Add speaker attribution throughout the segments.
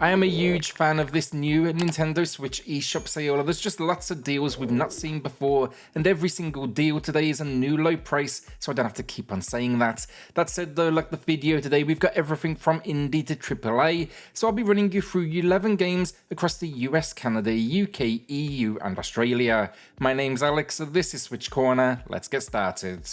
Speaker 1: I am a huge fan of this new Nintendo Switch eShop sale. There's just lots of deals we've not seen before, and every single deal today is a new low price, so I don't have to keep on saying that. That said though, like the video today, we've got everything from indie to AAA, so I'll be running you through 11 games across the US, Canada, UK, EU and Australia. My name's Alex, so this is SwitchCorner. Let's get started.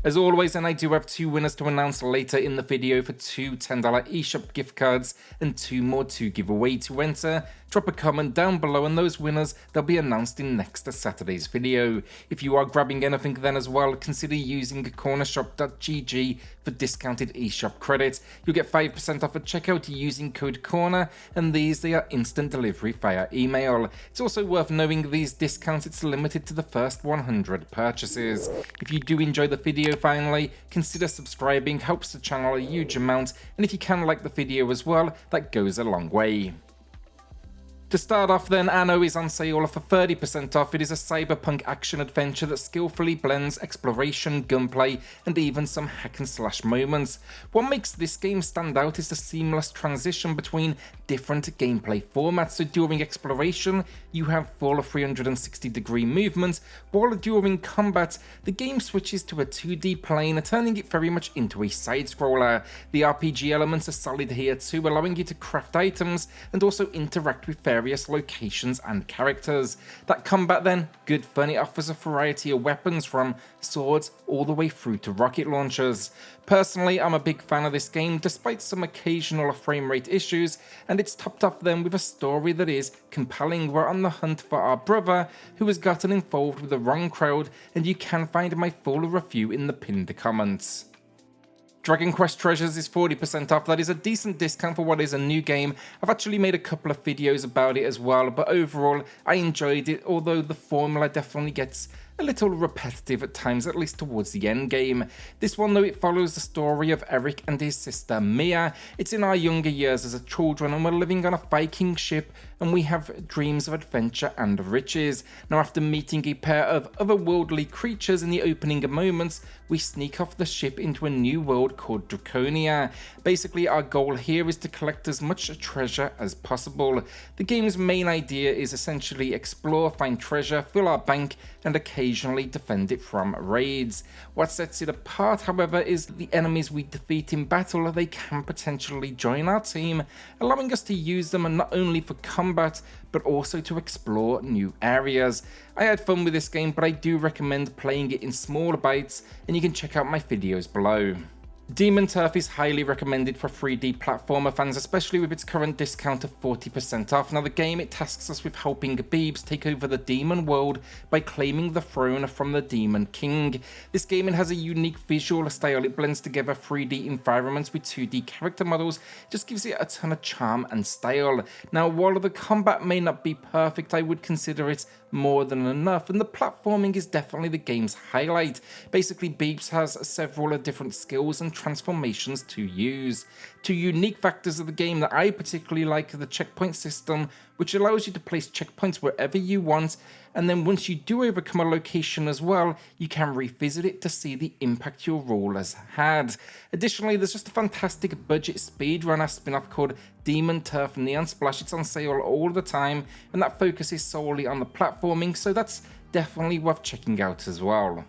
Speaker 1: As always, and I do have 2 winners to announce later in the video for 2 $10 eShop gift cards and 2 more to give away. To enter, drop a comment down below and those winners, they'll be announced in next Saturday's video. If you are grabbing anything then as well, consider using cornershop.gg for discounted eShop credit. You'll get 5% off at checkout using code CORNER, and they are instant delivery via email. It's also worth knowing these discounts, it's limited to the first 100 purchases. If you do enjoy the video finally, consider subscribing, helps the channel a huge amount, and if you can like the video as well, that goes a long way. To start off then, Anno is on sale for 30% off. It is a cyberpunk action adventure that skillfully blends exploration, gunplay, and even some hack and slash moments. What makes this game stand out is the seamless transition between different gameplay formats. So during exploration, you have full 360-degree movement, while during combat, the game switches to a 2D plane, turning it very much into a side-scroller. The RPG elements are solid here too, allowing you to craft items and also interact with various locations and characters. That combat then, good fun. It offers a variety of weapons from swords all the way through to rocket launchers. Personally, I'm a big fan of this game despite some occasional frame rate issues, and it's topped off then with a story that is compelling. We're on the hunt for our brother who has gotten involved with the wrong crowd, and you can find my full review in the pinned comments. Dragon Quest Treasures is 40% off. That is a decent discount for what is a new game. I've actually made a couple of videos about it as well, but overall I enjoyed it, although the formula definitely gets a little repetitive at times, at least towards the end game. This one though, it follows the story of Eric and his sister Mia. It's in our younger years as a children, and we're living on a Viking ship, and we have dreams of adventure and riches. Now after meeting a pair of otherworldly creatures in the opening moments, we sneak off the ship into a new world called Draconia. Basically our goal here is to collect as much treasure as possible. The game's main idea is essentially explore, find treasure, fill our bank, and occasionally defend it from raids. What sets it apart, however, is the enemies we defeat in battle. They can potentially join our team, allowing us to use them not only for combat, but also to explore new areas. I had fun with this game, but I do recommend playing it in smaller bites, and you can check out my videos below. Demon Turf is highly recommended for 3D platformer fans, especially with its current discount of 40% off. Now the game, it tasks us with helping Beebs take over the demon world by claiming the throne from the Demon King. This game, it has a unique visual style. It blends together 3D environments with 2D character models. It just gives it a ton of charm and style. Now while the combat may not be perfect, I would consider it more than enough, and the platforming is definitely the game's highlight. Basically, Beebs has several different skills and transformations to use. 2 unique factors of the game that I particularly like are the checkpoint system, which allows you to place checkpoints wherever you want, and then once you do overcome a location as well, you can revisit it to see the impact your role has had. Additionally, there's just a fantastic budget speedrunner spin-off called Demon Turf Neon Splash. It's on sale all the time, and that focuses solely on the platforming, so that's definitely worth checking out as well.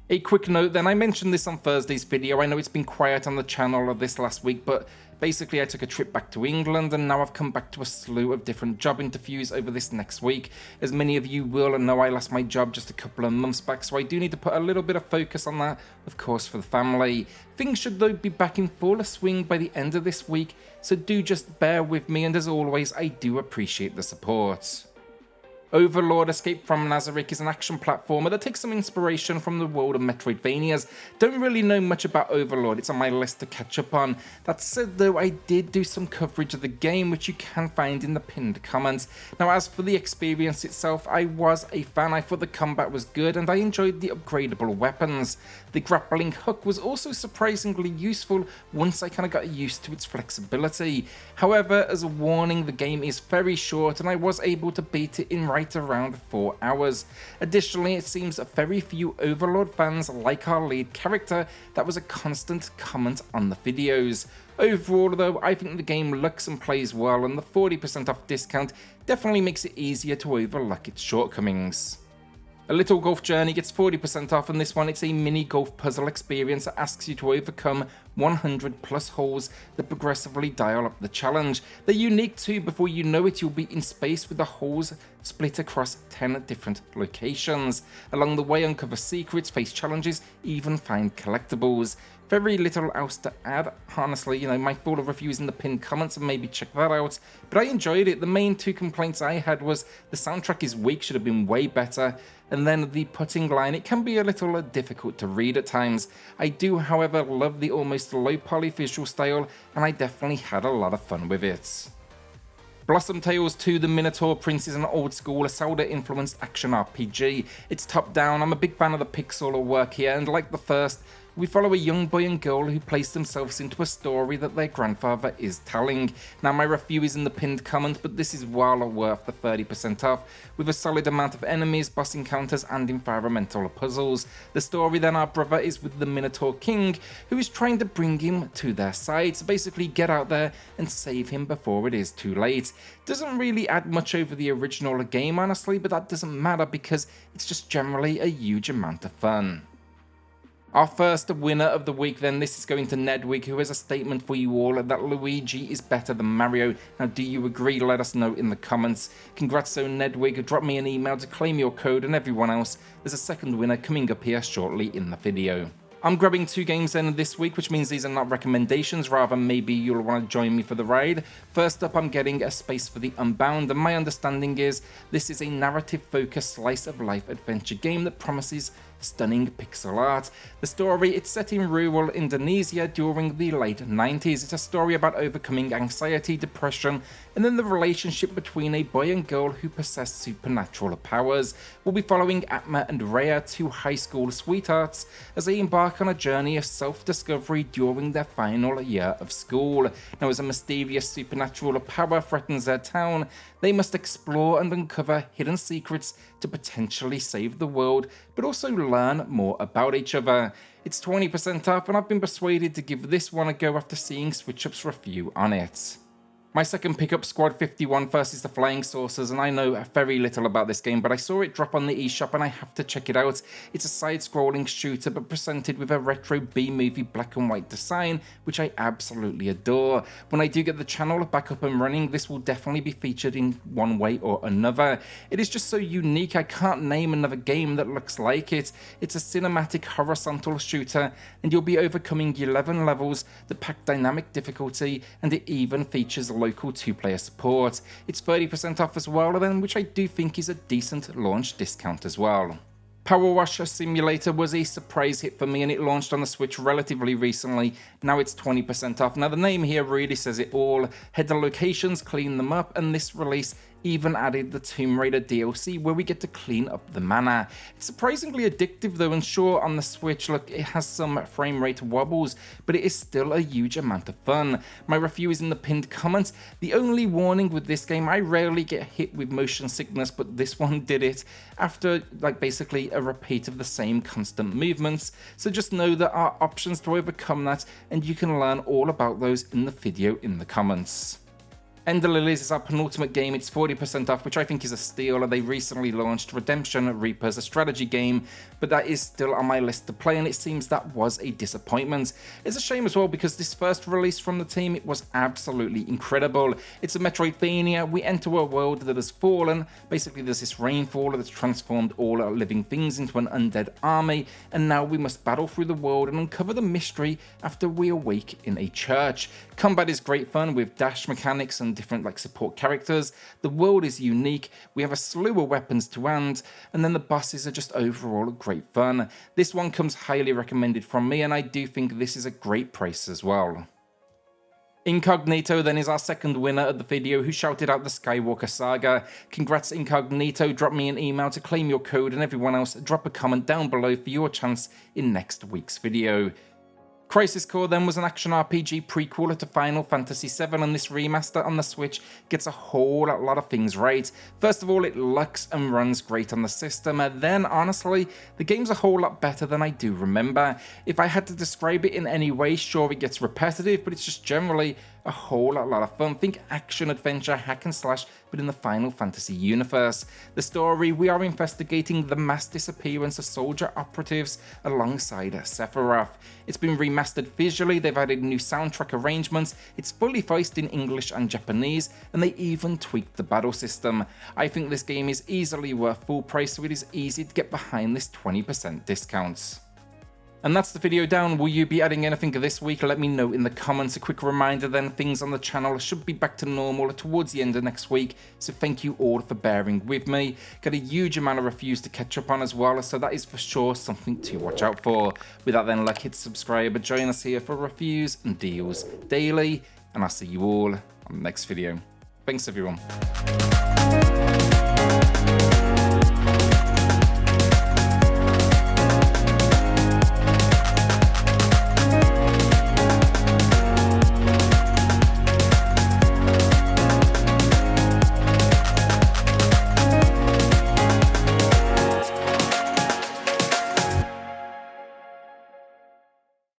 Speaker 1: A quick note then, I mentioned this on Thursday's video. I know it's been quiet on the channel this last week, but basically I took a trip back to England, and now I've come back to a slew of different job interviews over this next week. As many of you will know, I lost my job just a couple of months back, so I do need to put a little bit of focus on that, of course, for the family. Things should though be back in full swing by the end of this week, so do just bear with me, and as always, I do appreciate the support. Overlord Escape from Nazarick is an action platformer that takes some inspiration from the world of Metroidvanias. Don't really know much about Overlord, it's on my list to catch up on. That said though, I did do some coverage of the game, which you can find in the pinned comments. Now as for the experience itself, I was a fan. I thought the combat was good, and I enjoyed the upgradable weapons. The grappling hook was also surprisingly useful once I kind of got used to its flexibility. However, as a warning, the game is very short, and I was able to beat it in right around 4 hours. Additionally, it seems very few Overlord fans like our lead character. That was a constant comment on the videos. Overall though, I think the game looks and plays well, and the 40% off discount definitely makes it easier to overlook its shortcomings. A Little Golf Journey gets 40% off, and this one it's a mini golf puzzle experience that asks you to overcome 100 plus holes that progressively dial up the challenge. They're unique too. Before you know it, you'll be in space with the holes split across 10 different locations. Along the way, uncover secrets, face challenges, even find collectibles. Very little else to add, honestly. My full review is in the pinned comments, and maybe check that out. But I enjoyed it. The main two complaints I had was the soundtrack is weak, should have been way better, and then the putting line, it can be a little difficult to read at times. I do, however, love the almost low poly visual style, and I definitely had a lot of fun with it. Blossom Tales 2 The Minotaur Prince is an old school Zelda-influenced action RPG. It's top down. I'm a big fan of the pixel work here, and like the first, we follow a young boy and girl who place themselves into a story that their grandfather is telling. Now, my review is in the pinned comment, but this is well worth the 30% off, with a solid amount of enemies, boss encounters, and environmental puzzles. The story then, our brother is with the Minotaur King, who is trying to bring him to their side, so basically get out there and save him before it is too late. Doesn't really add much over the original game, honestly, but that doesn't matter because it's just generally a huge amount of fun. Our first winner of the week then, this is going to Nedwig, who has a statement for you all that Luigi is better than Mario. Now, do you agree? Let us know in the comments. Congrats to Nedwig, drop me an email to claim your code, and everyone else, there's a second winner coming up here shortly in the video. I'm grabbing 2 games then this week, which means these are not recommendations, rather maybe you'll want to join me for the ride. First up, I'm getting a Space for the Unbound, and my understanding is this is a narrative-focused slice-of-life adventure game that promises stunning pixel art. The story, it's set in rural Indonesia during the late 90s. It's a story about overcoming anxiety, depression, and then the relationship between a boy and girl who possess supernatural powers. We'll be following Atma and Rhea, 2 high school sweethearts, as they embark on a journey of self-discovery during their final year of school. Now, as a mysterious supernatural power threatens their town, they must explore and uncover hidden secrets to potentially save the world, but also learn more about each other. It's 20% off, and I've been persuaded to give this one a go after seeing SwitchUp's review on it. My second pickup, Squad 51 versus the Flying Saucers, and I know very little about this game, but I saw it drop on the eShop and I have to check it out. It's a side-scrolling shooter, but presented with a retro B-movie black and white design, which I absolutely adore. When I do get the channel back up and running, this will definitely be featured in one way or another. It is just so unique, I can't name another game that looks like it. It's a cinematic horizontal shooter, and you'll be overcoming 11 levels that pack dynamic difficulty, and it even features local 2-player support. It's 30% off as well, then, which I do think is a decent launch discount as well. PowerWash Simulator was a surprise hit for me, and it launched on the Switch relatively recently. Now it's 20% off. Now the name here really says it all. Head to locations, clean them up, and this release even added the Tomb Raider DLC where we get to clean up the mana. It's surprisingly addictive though, and sure, on the Switch, look, it has some frame rate wobbles, but it is still a huge amount of fun. My review is in the pinned comments. The only warning with this game, I rarely get hit with motion sickness, but this one did it after basically a repeat of the same constant movements. So just know there are options to overcome that, and you can learn all about those in the video in the comments. Ender Lilies is our penultimate game. It's 40% off, which I think is a steal. They recently launched Redemption Reapers, a strategy game, but that is still on my list to play, and it seems that was a disappointment. It's a shame as well, because this first release from the team, it was absolutely incredible. It's a Metroidvania. We enter a world that has fallen. Basically, there's this rainfall that's transformed all living things into an undead army, and now we must battle through the world and uncover the mystery after we awake in a church. Combat is great fun with dash mechanics and different support characters. The world is unique. We have a slew of weapons to hand, and then the bosses are just overall great fun. This one comes highly recommended from me, and I do think this is a great price as well. Incognito then is our second winner of the video, who shouted out the Skywalker Saga. Congrats Incognito, drop me an email to claim your code, and everyone else, drop a comment down below for your chance in next week's video. Crisis Core then was an action RPG prequel to Final Fantasy VII, and this remaster on the Switch gets a whole lot of things right. First of all, it looks and runs great on the system, and then honestly, the game's a whole lot better than I do remember. If I had to describe it in any way, sure, it gets repetitive, but it's just generally a whole lot of fun. Think action, adventure, hack and slash, but in the Final Fantasy universe. The story, we are investigating the mass disappearance of soldier operatives alongside Sephiroth. It's been remastered visually, they've added new soundtrack arrangements, it's fully voiced in English and Japanese, and they even tweaked the battle system. I think this game is easily worth full price, so it is easy to get behind this 20% discount. And that's the video down. Will you be adding anything this week? Let me know in the comments. A quick reminder then, things on the channel should be back to normal towards the end of next week, so thank you all for bearing with me. Got a huge amount of reviews to catch up on as well, so that is for sure something to watch out for. With that then, hit subscribe, join us here for reviews and deals daily, and I'll see you all on the next video. Thanks everyone.